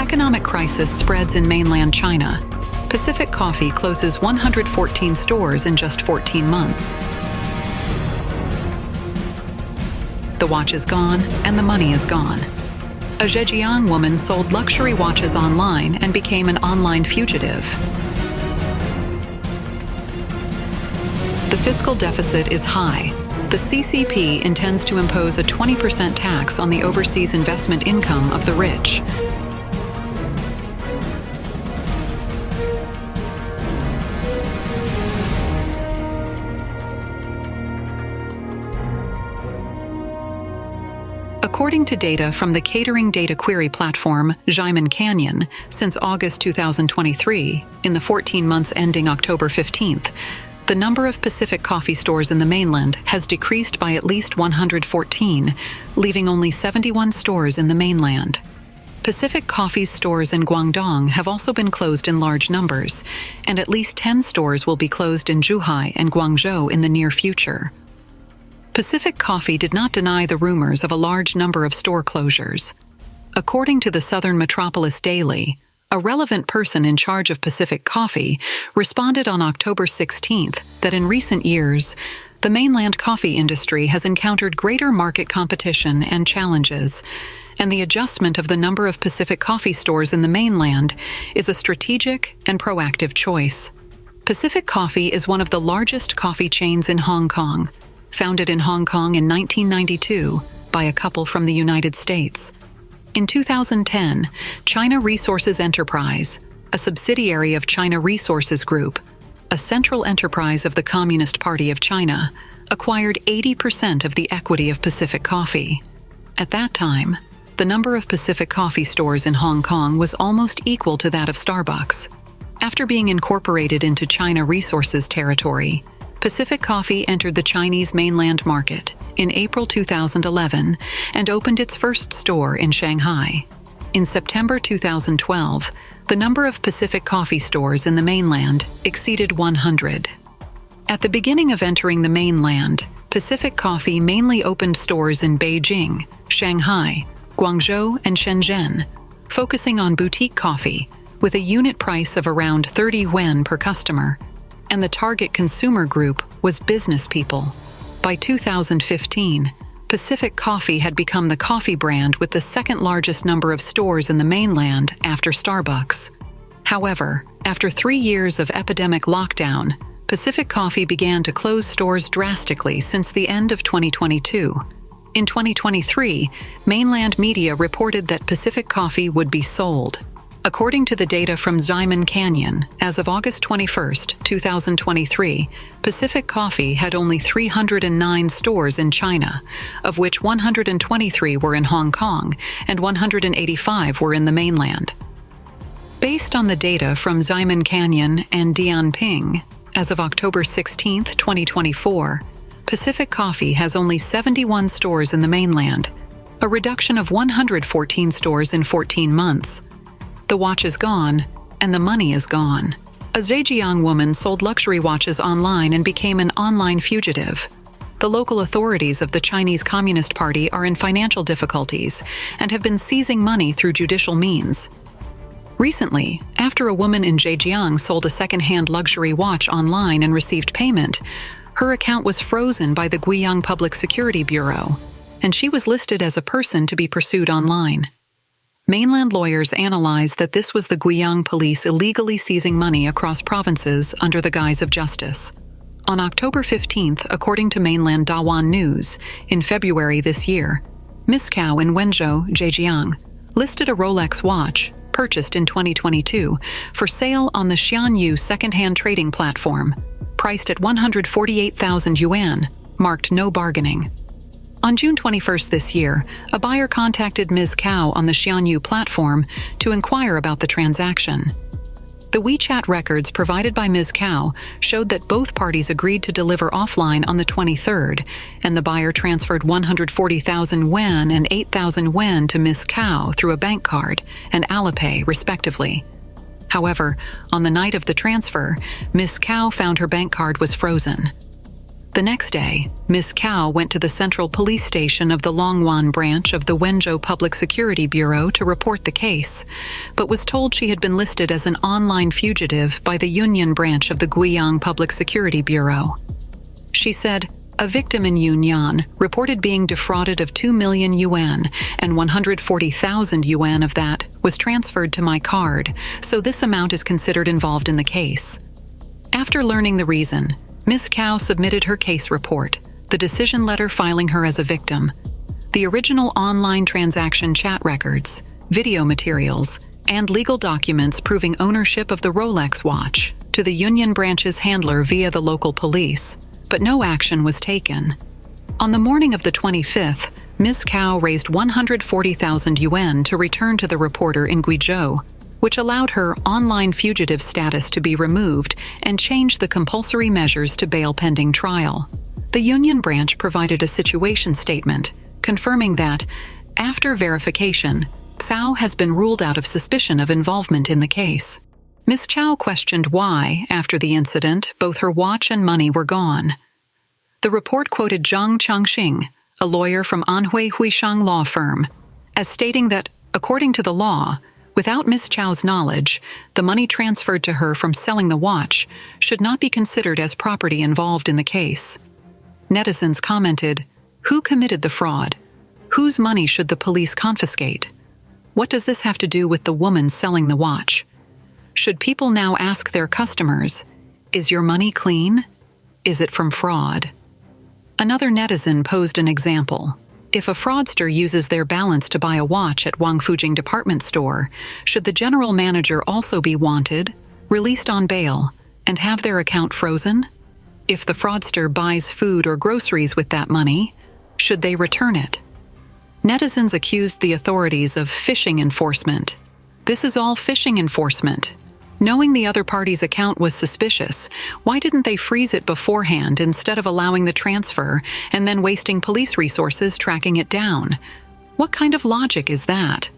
economic crisis spreads in mainland China, Pacific Coffee closes 114 stores in just 14 months. The watch is gone, and the money is gone. A Zhejiang woman sold luxury watches online and became an online fugitive. The fiscal deficit is high. The CCP intends to impose a 20% tax on the overseas investment income of the rich. According to data from the catering data query platform Xi'an, since August 2023, in the 14 months ending October 15th, the number of Pacific Coffee stores in the mainland has decreased by at least 114, leaving only 71 stores in the mainland. Pacific Coffee's stores in Guangdong have also been closed in large numbers, and at least 10 stores will be closed in Zhuhai and Guangzhou in the near future. Pacific Coffee did not deny the rumors of a large number of store closures. According to the Southern Metropolis Daily, a relevant person in charge of Pacific Coffee responded on October 16th that in recent years, the mainland coffee industry has encountered greater market competition and challenges, and the adjustment of the number of Pacific Coffee stores in the mainland is a strategic and proactive choice. Pacific Coffee is one of the largest coffee chains in Hong Kong, founded in Hong Kong in 1992 by a couple from the United States. In 2010, China Resources Enterprise, a subsidiary of China Resources Group, a central enterprise of the Communist Party of China, acquired 80% of the equity of Pacific Coffee. At that time, the number of Pacific Coffee stores in Hong Kong was almost equal to that of Starbucks. After being incorporated into China Resources territory, Pacific Coffee entered the Chinese mainland market in April 2011 and opened its first store in Shanghai. In September 2012, the number of Pacific Coffee stores in the mainland exceeded 100. At the beginning of entering the mainland, Pacific Coffee mainly opened stores in Beijing, Shanghai, Guangzhou, and Shenzhen, focusing on boutique coffee with a unit price of around 30 yuan per customer, and the target consumer group was business people. By 2015, Pacific Coffee had become the coffee brand with the second largest number of stores in the mainland after Starbucks. However, after 3 years of epidemic lockdown, Pacific Coffee began to close stores drastically since the end of 2022. In 2023, mainland media reported that Pacific Coffee would be sold. According to the data from Xi'an, as of August 21, 2023, Pacific Coffee had only 309 stores in China, of which 123 were in Hong Kong and 185 were in the mainland. Based on the data from Xi'an and Dianping, as of October 16, 2024, Pacific Coffee has only 71 stores in the mainland, a reduction of 114 stores in 14 months. The watch is gone, and the money is gone. A Zhejiang woman sold luxury watches online and became an online fugitive. The local authorities of the Chinese Communist Party are in financial difficulties and have been seizing money through judicial means. Recently, after a woman in Zhejiang sold a second-hand luxury watch online and received payment, her account was frozen by the Guiyang Public Security Bureau, and she was listed as a person to be pursued online. Mainland lawyers analyzed that this was the Guiyang police illegally seizing money across provinces under the guise of justice. On October 15th, according to Mainland Dawan News, in February this year, Ms. Cao in Wenzhou, Zhejiang, listed a Rolex watch, purchased in 2022, for sale on the Xi'an second-hand trading platform, priced at 148,000 yuan, marked no bargaining. On June 21st this year, a buyer contacted Ms. Cao on the Xi'an platform to inquire about the transaction. The WeChat records provided by Ms. Cao showed that both parties agreed to deliver offline on the 23rd, and the buyer transferred 140,000 yuan and 8,000 yuan to Ms. Cao through a bank card and Alipay, respectively. However, on the night of the transfer, Ms. Cao found her bank card was frozen. The next day, Ms. Cao went to the Central Police Station of the Longwan branch of the Wenzhou Public Security Bureau to report the case, but was told she had been listed as an online fugitive by the Yunnan branch of the Guiyang Public Security Bureau. She said, "A victim in Yunnan reported being defrauded of 2 million yuan, and 140,000 yuan of that was transferred to my card, so this amount is considered involved in the case." After learning the reason, Ms. Cao submitted her case report, the decision letter filing her as a victim, the original online transaction chat records, video materials, and legal documents proving ownership of the Rolex watch to the Yunnan branch's handler via the local police, but no action was taken. On the morning of the 25th, Ms. Cao raised 140,000 yuan to return to the reporter in Guizhou, which allowed her online fugitive status to be removed and changed the compulsory measures to bail pending trial. The Yunnan branch provided a situation statement, confirming that, after verification, Cao has been ruled out of suspicion of involvement in the case. Ms. Cao questioned why, after the incident, both her watch and money were gone. The report quoted Zhang Changxing, a lawyer from Anhui Huishang law firm, as stating that, according to the law, without Ms. Chao's knowledge, the money transferred to her from selling the watch should not be considered as property involved in the case. Netizens commented, "Who committed the fraud? Whose money should the police confiscate? What does this have to do with the woman selling the watch? Should people now ask their customers, is your money clean? Is it from fraud?" Another netizen posed an example. If a fraudster uses their balance to buy a watch at Wang Fujing department store, should the general manager also be wanted, released on bail, and have their account frozen? If the fraudster buys food or groceries with that money, should they return it? Netizens accused the authorities of phishing enforcement. This is all phishing enforcement. Knowing the other party's account was suspicious, why didn't they freeze it beforehand instead of allowing the transfer and then wasting police resources tracking it down? What kind of logic is that?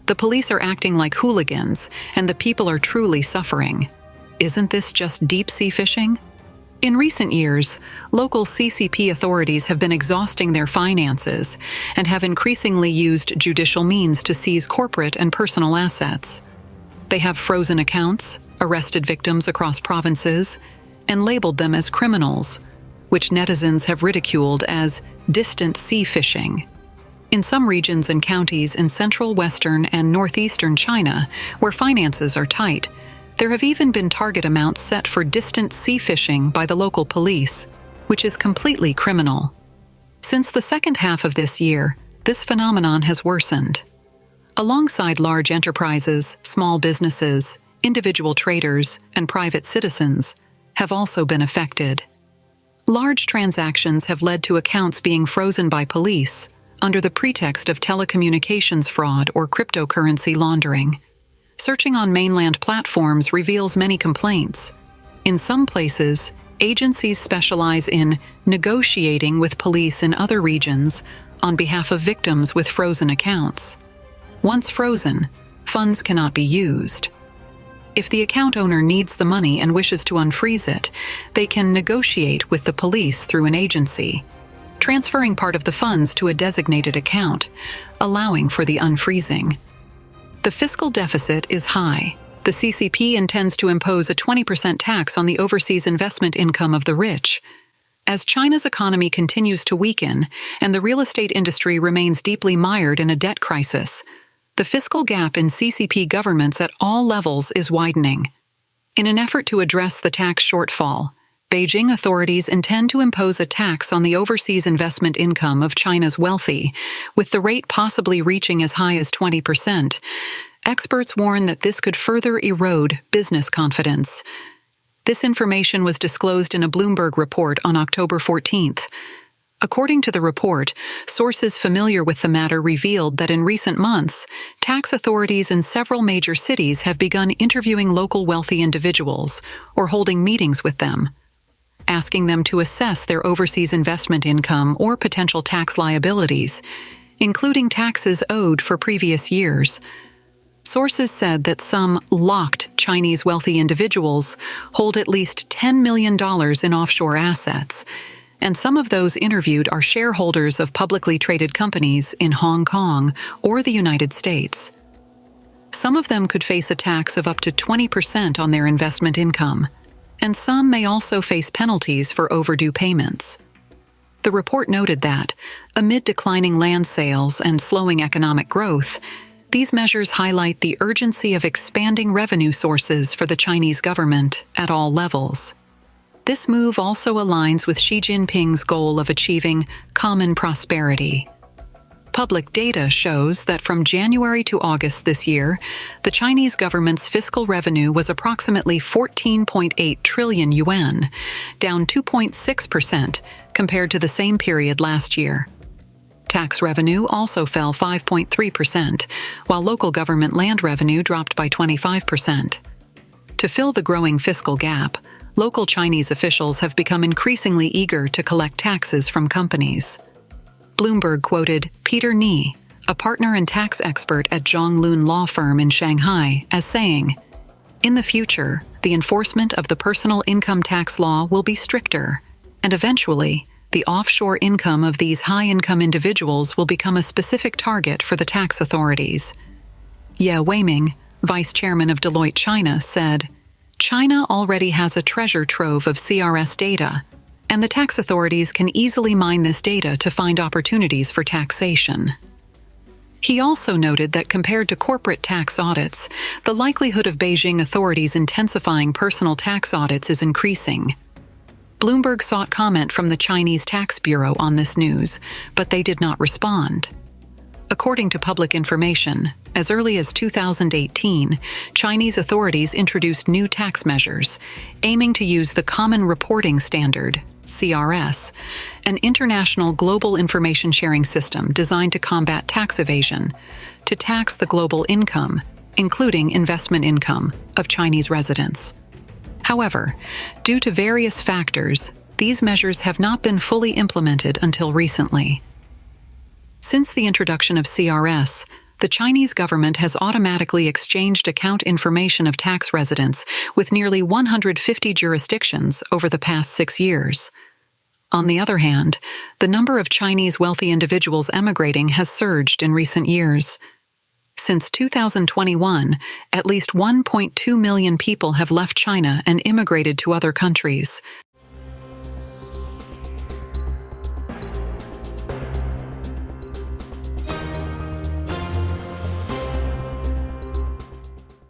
The police are acting like hooligans, and the people are truly suffering. Isn't this just deep-sea phishing? In recent years, local CCP authorities have been exhausting their finances and have increasingly used judicial means to seize corporate and personal assets. They have frozen accounts, arrested victims across provinces, and labeled them as criminals, which netizens have ridiculed as distant sea fishing. In some regions and counties in central, western, and northeastern China, where finances are tight, there have even been target amounts set for distant sea fishing by the local police, which is completely criminal. Since the second half of this year, this phenomenon has worsened. Alongside large enterprises, small businesses, individual traders, and private citizens have also been affected. Large transactions have led to accounts being frozen by police under the pretext of telecommunications fraud or cryptocurrency laundering. Searching on mainland platforms reveals many complaints. In some places, agencies specialize in negotiating with police in other regions on behalf of victims with frozen accounts. Once frozen, funds cannot be used. If the account owner needs the money and wishes to unfreeze it, they can negotiate with the police through an agency, transferring part of the funds to a designated account, allowing for the unfreezing. The fiscal deficit is high. The CCP intends to impose a 20% tax on the overseas investment income of the rich. As China's economy continues to weaken and the real estate industry remains deeply mired in a debt crisis, the fiscal gap in CCP governments at all levels is widening. In an effort to address the tax shortfall, Beijing authorities intend to impose a tax on the overseas investment income of China's wealthy, with the rate possibly reaching as high as 20%. Experts warn that this could further erode business confidence. This information was disclosed in a Bloomberg report on October 14th. According to the report, sources familiar with the matter revealed that in recent months, tax authorities in several major cities have begun interviewing local wealthy individuals or holding meetings with them, asking them to assess their overseas investment income or potential tax liabilities, including taxes owed for previous years. Sources said that some locked Chinese wealthy individuals hold at least $10 million in offshore assets, and some of those interviewed are shareholders of publicly traded companies in Hong Kong or the United States. Some of them could face a tax of up to 20% on their investment income, and some may also face penalties for overdue payments. The report noted that, amid declining land sales and slowing economic growth, these measures highlight the urgency of expanding revenue sources for the Chinese government at all levels. This move also aligns with Xi Jinping's goal of achieving common prosperity. Public data shows that from January to August this year, the Chinese government's fiscal revenue was approximately 14.8 trillion yuan, down 2.6% compared to the same period last year. Tax revenue also fell 5.3%, while local government land revenue dropped by 25%. To fill the growing fiscal gap, local Chinese officials have become increasingly eager to collect taxes from companies. Bloomberg quoted Peter Ni, a partner and tax expert at Zhonglun law firm in Shanghai, as saying, "In the future, the enforcement of the personal income tax law will be stricter, and eventually, the offshore income of these high-income individuals will become a specific target for the tax authorities." Ye Weiming, vice chairman of Deloitte China, said, "China already has a treasure trove of CRS data, and the tax authorities can easily mine this data to find opportunities for taxation." He also noted that compared to corporate tax audits, the likelihood of Beijing authorities intensifying personal tax audits is increasing. Bloomberg sought comment from the Chinese Tax Bureau on this news, but they did not respond. According to public information, as early as 2018, Chinese authorities introduced new tax measures, aiming to use the Common Reporting Standard, CRS, an international global information sharing system designed to combat tax evasion, to tax the global income, including investment income, of Chinese residents. However, due to various factors, these measures have not been fully implemented until recently. Since the introduction of CRS, the Chinese government has automatically exchanged account information of tax residents with nearly 150 jurisdictions over the past 6 years. On the other hand, the number of Chinese wealthy individuals emigrating has surged in recent years. Since 2021, at least 1.2 million people have left China and immigrated to other countries.